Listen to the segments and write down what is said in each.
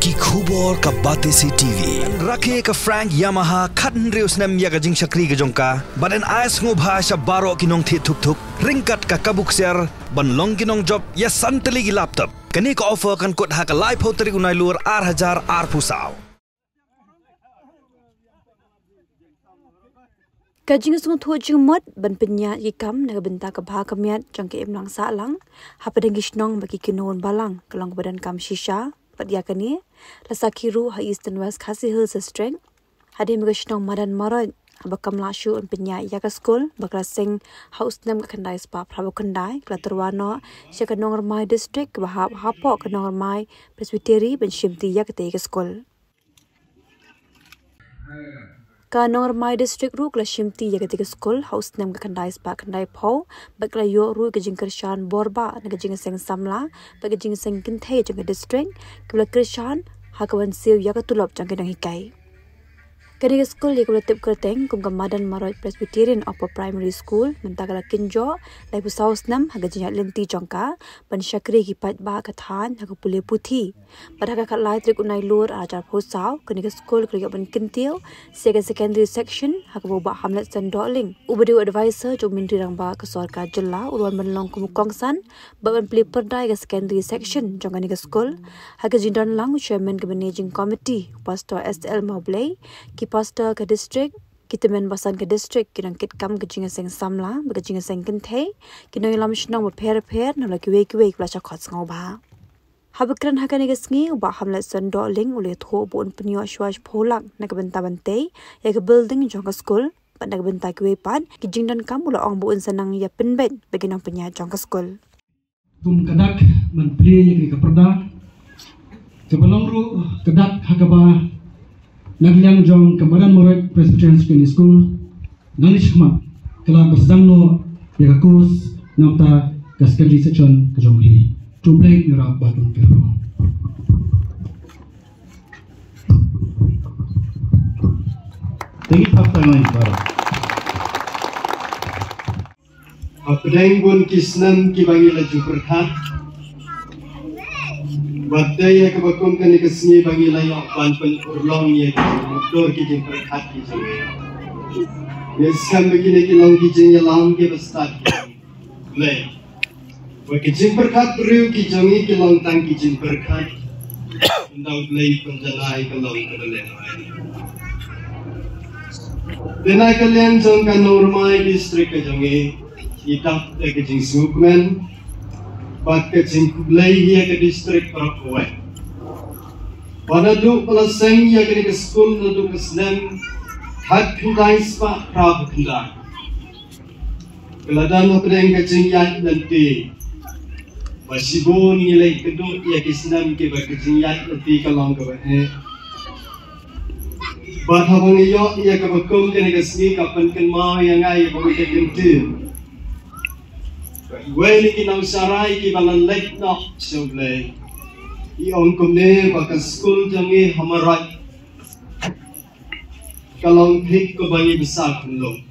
ki khubor ka Batesi TV rake ka Frank Yamaha khatn reus nam ya ka jing shakri ka jongka baden ais ngo bhasha baro kinong thi thuk thuk ringkat ka kabuk ser ban long kinong job ya santali gi laptop kani ka offer kan kot ha ka live hotari unai lur 8000 ar pusau Kajing sung thua jing mot ban penya ki kam naga benta ka bha kamiat jang ke emlang sa lang hapadang gisnong bagi kinon balang kalong badan kam shisha padya kani lasa kiru ha east and west khasi hills strength hade magisnong madan marot habakam lashu un penya ya ka school bakla sing house nam ka khandai spa prabo khandai klaturwano shakanong ramai district bahap hapo kanong ramai presbytery ban shimti ya ka te ka school Kanong Ramai District Ru kala Shimti ya ketika school house nam ka khandai spa khandai pho bakla yo ru ka jing Krishan Borba na ka jing seng samla ba ka jing seng kinthe jang district kala Krishan hakawan siu ya ka tulop jang ka dang hikai kani school ya kala tip kerteng kum ka Madan Marot Presbyterian Upper Primary School menta kala kinjo lai pu saus nam haga jing lenti jangka ban shakri ki pat ba ka than haga pule puthi pada ka lai trik unai lur ajar phosau kani school kala ban kintil secondary section haga ba hamlet san doling ubadu advisor jo menteri rang ba ka sarkar jilla urwan ban long kum kongsan ba ban pli perdai ka secondary section jang kani school haga jindan lang chairman ka managing committee pastor SL Mobley ki pastor ka district kita men basan ka district kinang kit kam ka jinga seng samla ba ka jinga seng kinthe kinang lam shnong ba pher na la kiwe kla cha khot ngau ba habakran hakani ka sngi ba hamlet san doling ule tho bon pnyo shwash pholak na ka banta bante ya ka building jong ka school pa na ka banta kiwe pan ki jingdan kam ula ong bu un sanang ya penbet baginang penya jong ka school tum kadak man play ya ka perda kebalong ru kadak hakaba Nagliang jong Madan Marot Presbyterian School Nalish Khma kala basdang no ya kus namta ka secondary section ka jong hi to play nira batun pero Tengit hafta ngai para Apdeng bun kisnan ki bangi laju berkat Badai ya kebakum kani kesini bagi layak pan urlong ya motor kijing berkat kijing. Biaskan begini kilong kijing ya lang ke bestat. Le. Kijing berkat beriu kijing kilong tang kijing berkat. Indau lei penjanai kilong kedelen. Denai kalian jong kan Normai district kijing itap kijing Sukmen. Bat ke jingkulai ya ke distrik Parakwai. Pada du pelaseng ya ke school na du kesnem hat kendai spa prab kendai. Keladan opdeng ke jingyat nanti. Basibun nilai keduk ya ke senam ke bak jingyat nanti kalong ke bahe. Bat habang iyo ya ke bakum ke negasni kapan ken mau yang ai bagai ke kentu. Weli kinang sarai ki balan lek nok seble. I on kumne baka school jangi hamarat. Kalong pik ko bangi besar kunlo.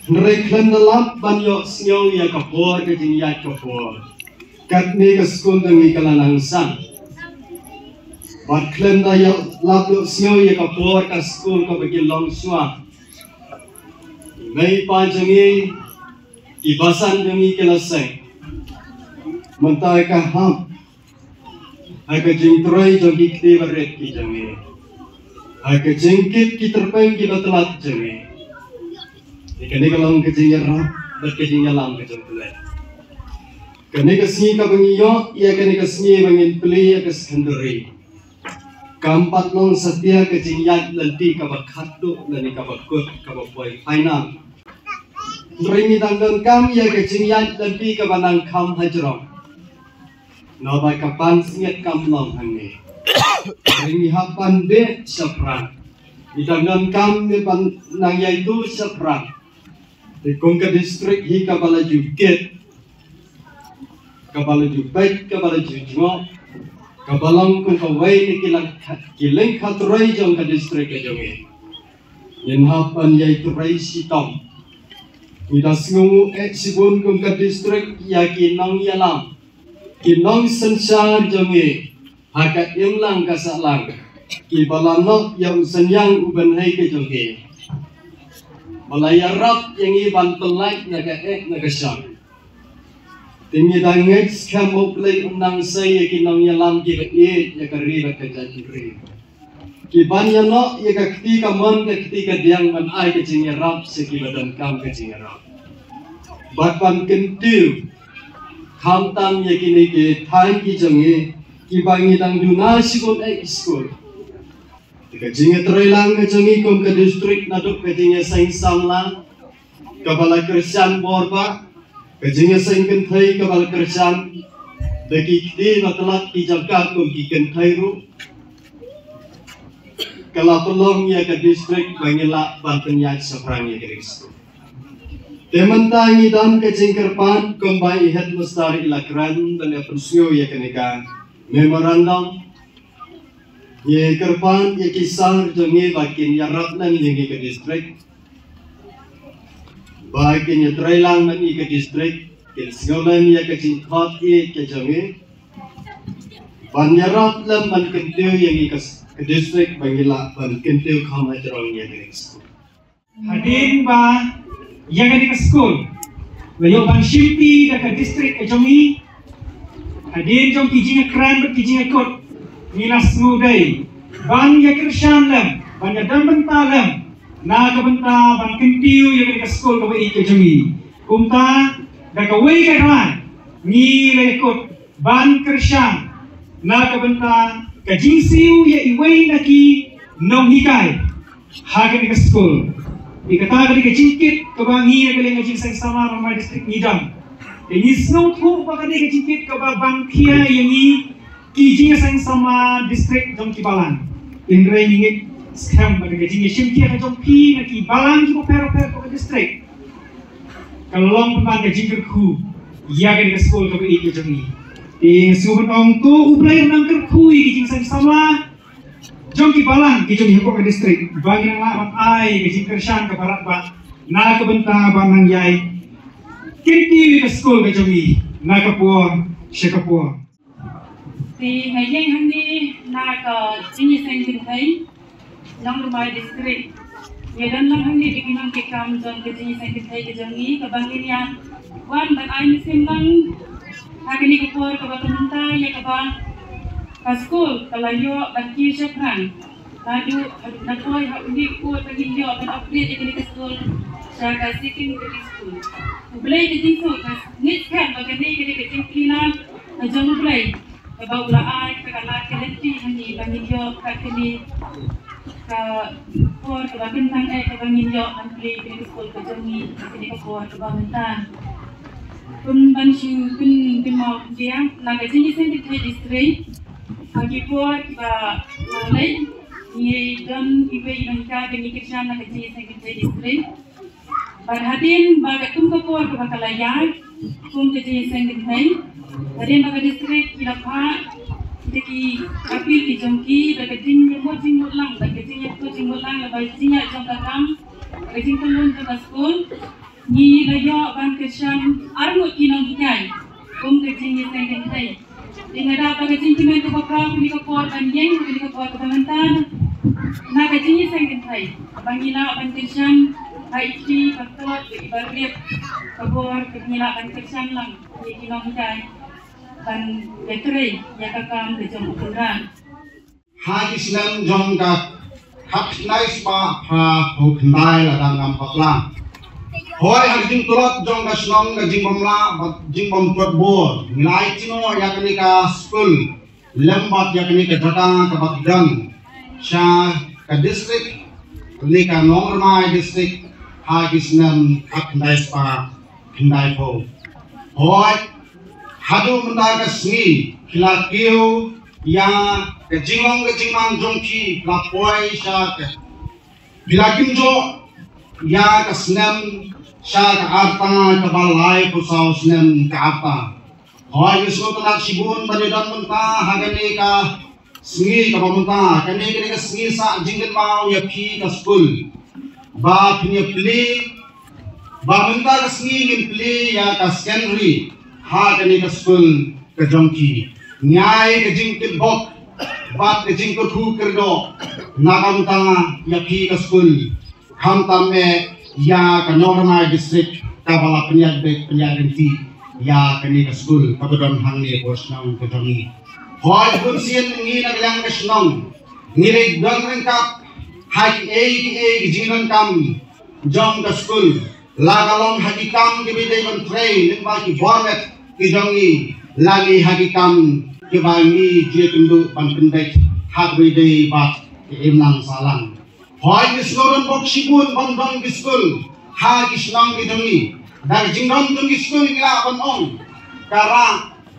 Nreklan dalap banyo snyong ya kapor ke jingyat kapor. Katni ka school jangi kalanang sang. Batklan da ya laplo snyong ya kapor ka school ko bagi long swa. May pa jangi Ibasan demi kelaseng, mentai ka ham, aga jingtrai jogi kte beret ki jange, aga jingkit ki terpeng ki batelat jange. Ikane kalong kejingerap, berkejingalang kejengkule. Kane kesni ka bengiyo, ia kane kesni bengin peli aga secondary. Kampat long setia kejingyat lenti ka bakhatu lani ka bakut ka bapoy final. Ringi tanggang kam ya kejingyat lebih ke banang kam hajrong. Nabai kapan singet kam long hangi. Ringi hapan de seprang. Di tanggang kam ni banang yaitu seprang. Di kongka distrik hi kabala juket. Kabala jupet, kabala jujmo. Kabalang kong kawai ni kilang katray jong ka distrik ke jongi. Yan hapan yaitu ray sitong. Ida singungu sibun kum ka district ya kinong yalam kinong sensar jongi Hakat imlang kasalang ki balanok yang senyang uban hai ke joge. Balayarap yang iban pelak naga syam. Tinggi dangit kamu play unang saya kinong yalam ki ya kariba ke jatri. Ki banyak no ya ketika mon ketika diang man ai ke jingerap sekibadan kam ke jingerap. Batpan kentiu kamtam ya kini ke tang ki jongi ki bangi dang duna sikot school. Jika jinge terelang ke jongi kom ke distrik naduk ke jinge saing samlang kabala kerjaan borba ke jinge saing kentai kabala kerjaan deki kdi matelat ki jagat kom ki kentai ru kala tolong ya ke distrik bangila Banten ya seberang ya ke school. Tementangi dan ke jingkerpan kombai head mustari ilakran dan ya persio ya kenika memorandum ye kerpan ye kisah jongi bakin ya ratnan yengi ke distrik bakin ya trailang mani ke distrik ke sekolah ya ke jingkot ye ke jongi ban ya ratlan ban kentiu yengi ke distrik bangila ban kentiu khamai terong ya ke school hadin ba yang ada ke school layo ban shimpi da ke distrik ke jongi hadin jong kijinga kran kijinga kot Nilas ngudai, ban ya kersan lem, ban ya dan bentalem, na kebenta ban kentiu ya ke sekolah ke baik ke jongi. Kumta da ke wei ke ran, ni lekot ban kersan, na kebenta ke jingsiu ya iwei naki nong hikai, hagen ke sekolah. Ikata ke jingkit ke bangi ya ke lengajing sang sama ramai distrik Nidam. Ini snow tu bakal ke jingkit ke bang kia yang ni kijing sang sama distrik jong Kibalan. Indra ingin scam pada kijing shimkia ke jong pi na Kibalan ki pero ke distrik. Kalau long pemban kijing kerku, ya ke sekolah ke itu jong ni. Ing subun ong tu uplay nang kerku kijing sang sama jong Kibalan kijing ke distrik. Bagi nang lawan ai kijing kersan ke barat ba na ke benta banang yai. Kinti ke sekolah ke jong ni na ke puan syekapur. Thì ngày nay hôm nay na có chính như sinh tình thấy nông lâm bài district ngày đơn năm hôm nay đi nông cái cam dòng cái chính như sinh tình thấy cái dòng ý cái bang ini ya wan ban ai musim bang hari ini kepor ke bang ta ya ke bang ke school kalau yo ban ki syafran laju nak koi hak ini kuat bagi yo ban upgrade ke school saya kasih ke school boleh di situ ni kan bagaimana ke cimpinan jong boleh About ai kagala kelenti hani bangyo kakini ka por ka bintang ka bangyo ampli ke school ka jongi kini ka por ka bantan kun banshu kun mau dia naga jingi sendi ke distrik agi por ka nalai ni dan ibe inka bini kishan naga jingi sendi ke distrik barhadin baga tum ka por ka bakalaya tum ke jingi sendi ke Hari maka distrik kilapa deki apil di jongki daga jing mo lang daga jing mo lang la jing jong kakam daga jing tulun daga school ni layo ban keshan armo kinong hikay ke jing sengden tay ingada daga jing kimen ko bakra ni ko por ban yeng ni ko por kamantan na ga jing sengden tay bangila ban keshan haiti patot ibarit kabor kemila ban keshan lang ni kinong hikay dan betray ya kakam ke jong ukuran ha islam jong ka hak nice pa ha hoknai la dangam pakla hoi hak jing tulot jong ka snong ka jing bomla jing bom tot bo nilai chino ya kani ka school lembat ya kani ka jata ka bakdan sha ka district ni ka normal district ha islam hak nice pa hindai po hoi hadu menda ka sni khila keu ya ke jingmang jongki la poi sha ke bila kimjo ya ka snem sha ka arta ka balai ko sa snem ka arta hoi isko tak sibun banedan menta hagani ka sni ka pamenta kani ka sni sa jinggen mau ya pi ka school ba punya play ba menta ka sni ngin play ya ka secondary ha kani ka school ka jongki nyai ka jingkit bok bat ke jing ku kerdo nakam tanga ya pi ke school kam tame ya ke normal district kabala penyad ti ya ke ni ke school kabadon hangni bosnang ke dongi hoi pun sien ngi na yang ke snong ngi le dong rengkap hai e jinan kam jong ke school lagalong hakikam ke bidai kon train ning ba ki format ki dongi lagi hakikam ke bangi je kendu ban pendek hak bidai bat ke imlang salang hoi ki sloran bok sibun ban dong ke school ha ki snong ke dongi dar jingron dong ke school ngila ban ong kara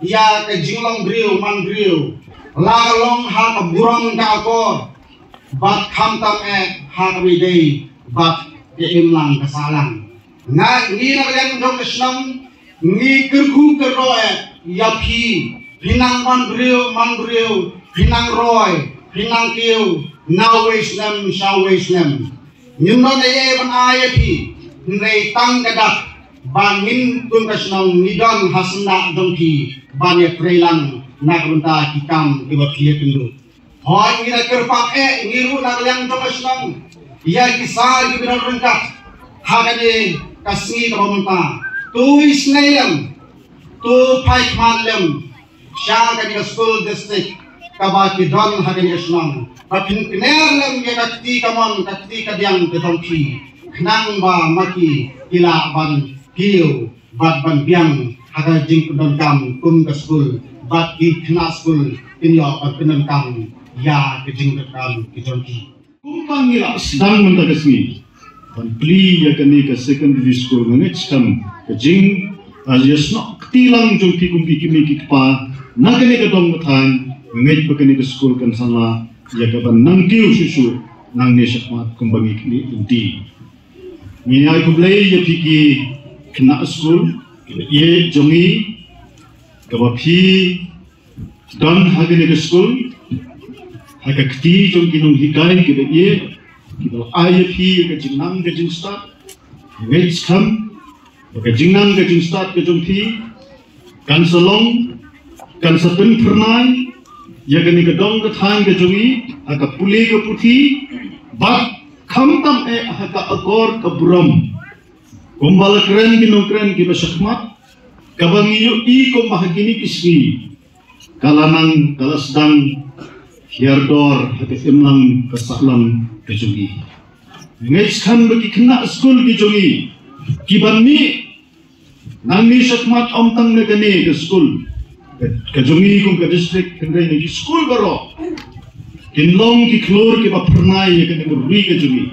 ya ke jinglong brio man brio lagalong ha ka burong ka akor bat kham tam ha ka bidai bat ke imlang kasalang nga ni na yang dong snong ni kerku keroe ya phi pinang man brio pinang roy pinang kiu now wisdom shall wisdom nyumno ne ban aye phi nrei tang kadak bangin tung kasnong nidon hasna dong phi banye prelang nagrunta kikam iba phi kendu hoy ngira kerpak ngiru na yang dong kasnong ya kisar ki binar rengkat hagane kasni kamunta tu isnayam tu paik malam sya ka school district kabaki don hagane kasnong papin knerlam ya kakti kamon kakti kadyang kedongki knang ba maki ila ban piu bat ban biang haga jing kudon kam kum ke school bat ki khna school inyo kudon kam ya ke jing kam kedongki kumpang ila sedang mentagasmi ban pli ya kani ke secondary school ngech kam ke jing yasno tilang jong ki kum ki kimi ki pa na kani ke dong thang ngech bakani ke school kan sana ya ka ban nang kiu susu nang ne sakmat kumbangi kini inti ni ai kublai ya piki kena school ye jongi ka ba phi don hagani ke school haga kti jong kinong hikai ke ye ki ba ai phi ke jingnang ke jing start ngech kam ke jingnang ke jing start ke jong phi kan salong kan sapin pernai ya gani ke dong ke thang ke jongi aka puli ke puthi bat kham tam aka agor ke buram kumbal kren ki basakmat kabangi yu i ko mahagini kisni kalanang kalasdang hiardor haka imlang kasaklam ke jongi ngech khan baki khna school ki jongi kibanni nangni sakmat omtang ne gani ke school kajongi kum ka district kendai ni school baro kinlong ki klor ki ba pernai ya kan rui kajongi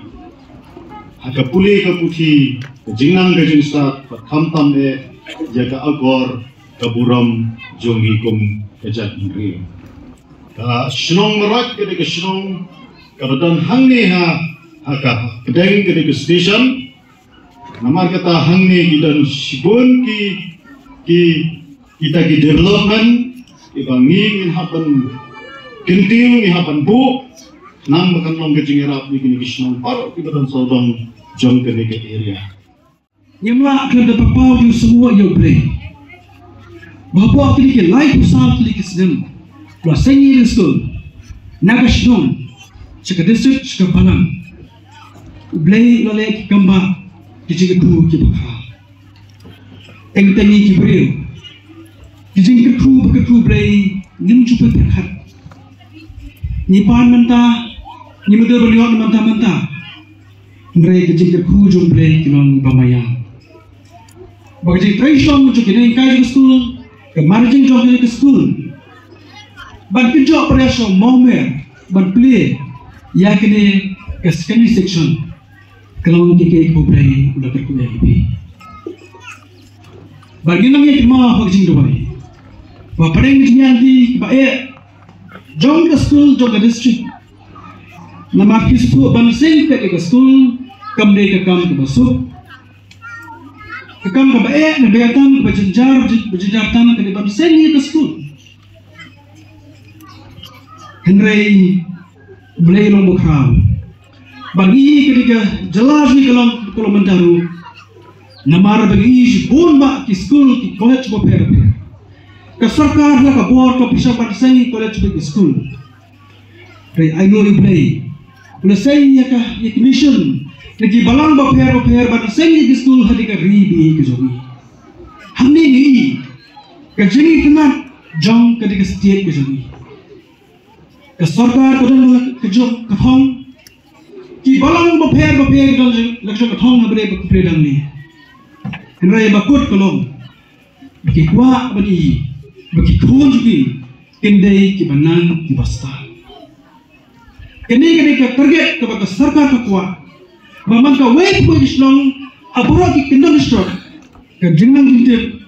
haka puli ka puthi jingnang ka jinsta kham tam ya ka agor ka buram jongi kum ka jat ngri ka shnong marat ke ka shnong ka dan hangni haka kedeng ke ka station namar kata hangni gidan sibun ki kita ki development ibangin hapan kinting hapan bu nang makan long kecing erap ni kini kisnong paro kita dan sodong jong kene ke area nyamla akan dapat pau di semua yo bre bapak kini ke live usah kini ke sedem plus sengi school nagashnong chika district chika palang ble lale ki kamba kicing tu ki bakha teng-tengi ki bre kijing ke kru blai nim chupa terhat ni pan manta ni muda beliau manta blai kijing ke kru jong blai kilong bamaya bagi tradition jo kini kai ke school ke margin jo ke school ban pijo operation momer ban play ya kini ke secondary section kilong ke blai udah ke ibi bagi nang ye ma hojing do bai Bapareng di ba jong ke school jong ke district nama kispu bansing ke school kam de ke kam ke basuk ke kam ke ba na beatan ke bajenjar tan ke bansing ke school Henry boleh long bukham bagi ke jelas ni kalau mentaru namar bagi si bon ba ki school ki college bo per ka sarkar la ka board ka pisa parsengi college ke school Dari I know you play. Ulah saya ya mission. Lagi balang baper pada saya di school hadi ka ribi ke jogi. Hamni ni ka jini tenat jong ka di ka state ke jogi. Ka sarkar ko dang ka jong ka thong. Ki balang baper dal laksha ka thong na bre ba kupre dang ni. Henrai bakut kolong. Bagi kuat bani. Bagi khon jogi. Kendai ki banang ki basta. Kini ka target ka ba sarkar ka kuat. Maman ka wait po islong abura ki kendang stok ka jingnang dintip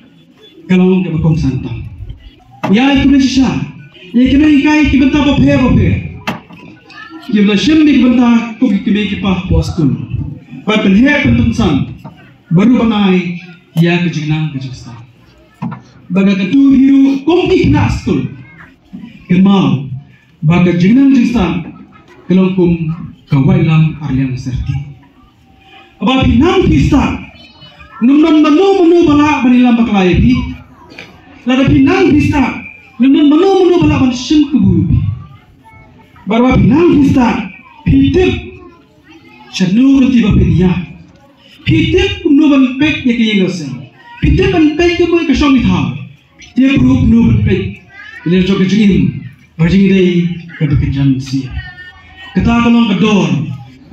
kalong ka bakong santang. Ya itu siya. Ya kena ikai ki benta ba phe. Ki bla shimmi ki benta ko ki be ki pa postun. Ba pen he pen san. Baru bangai ya ka jingnang ka jista. Baga ka tu hiu kom ki na skul. Kemau baga jingnang jista kalong kum kawailam Aryan Serti. Abang pinang pista, numman manu bala banilam baklai pi. Lada pinang pista, numman manu bala ban sim kubu. Barwa pinang pista, pitip chanu tiba pinia. Pitip nuban pek yaki yengosen. Pitip ban pek ke boy kasong ithau. Dia grup nuban pek. Ile jok jingim, bajing dei kebekenjan sia. Kata kalong kedor,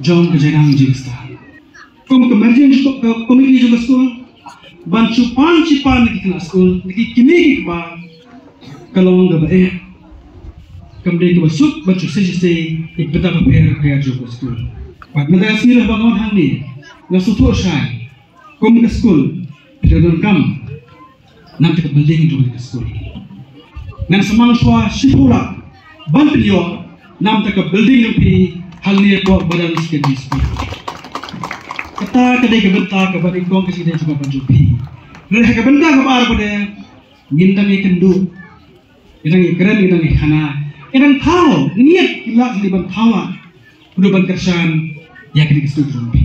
jom kejenang jingsta. Kum kemerjeng komiti juga school, bantu cipan di kelas school, di kini ba kalong gaba kemudian kita masuk bantu sesi ikut apa per juga school. Pak negara sirah bangun hangni, nasutu shai, kum ke school, tidak kam, nanti ke building juga ke school. Nan semang swa sipura, bantu yo, nanti ke building yang pi halnya buat badan sekali school. Kata kedai kebentar kepada ikong kesidai juga panjupi. Lepas kebentar kepada pada ngindang ikendu, ngindang ikeren, ngindang ikhana, ngindang tahu, niat ilah liban tawa, udah kersan ya kedai kesidai panjupi.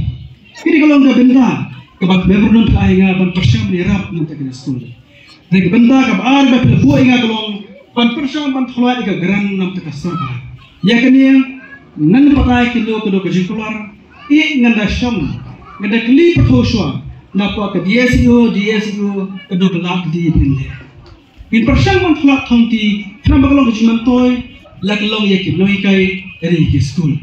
Jadi kalau anda bentar kepada member non kaya ban persiam dirap nanti kedai kesidai. Jadi kebentar kepada pada buat ingat kalau ban persiam ban keluar ika geran nanti keserba. Ya kedai nan pakai kilo kejin keluar, nganda syam. Ngada kli perhoswa napa ke DSU kedua kelak di pinle. In persang man kelak thongti kenapa kalau kejiman toy lak long yakin noi kai dari school.